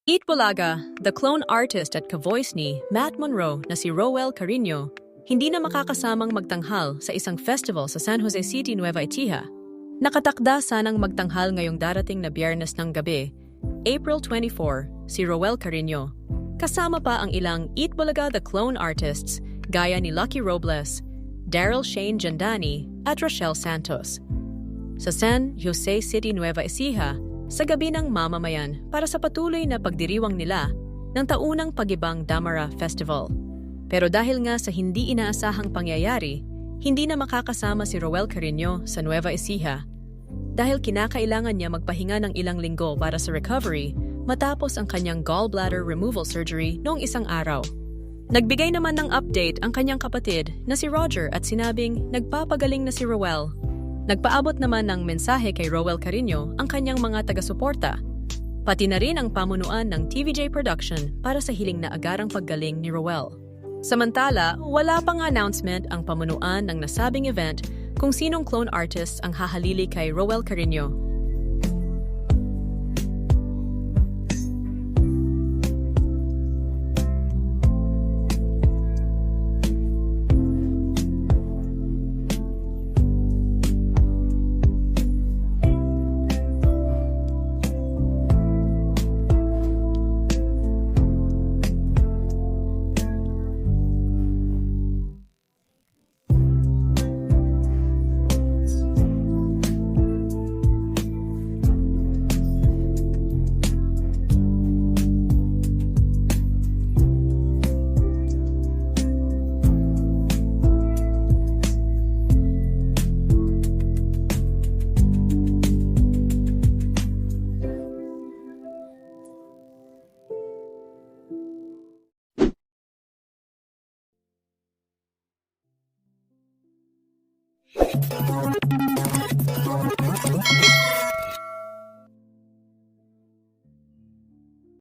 Eat Bulaga, the clone artist at ka-voice ni Matt Monroe na si Roel Carino, hindi na makakasamang magtanghal sa isang festival sa San Jose City, Nueva Ecija. Nakatakda sanang magtanghal ngayong darating na Biyernes ng gabi, April 24, si Roel Carino. Kasama pa ang ilang Eat Bulaga the clone artists gaya ni Lucky Robles, Daryl Shane Jandani at Rochelle Santos. Sa San Jose City, Nueva Ecija, sa gabi ng mamamayan para sa patuloy na pagdiriwang nila ng taunang Pag-ibang Damara Festival. Pero dahil nga sa hindi inaasahang pangyayari, hindi na makakasama si Roel Carino sa Nueva Ecija dahil kinakailangan niya magpahinga ng ilang linggo para sa recovery matapos ang kanyang gallbladder removal surgery noong isang araw. Nagbigay naman ng update ang kanyang kapatid na si Roger at sinabing nagpapagaling na si Roel. Nagpaabot naman ng mensahe kay Roel Carino ang kanyang mga taga-suporta, pati na rin ang pamunuan ng TVJ Production para sa hiling na agarang paggaling ni Roel. Samantala, wala pang announcement ang pamunuan ng nasabing event kung sinong clone artist ang hahalili kay Roel Carino.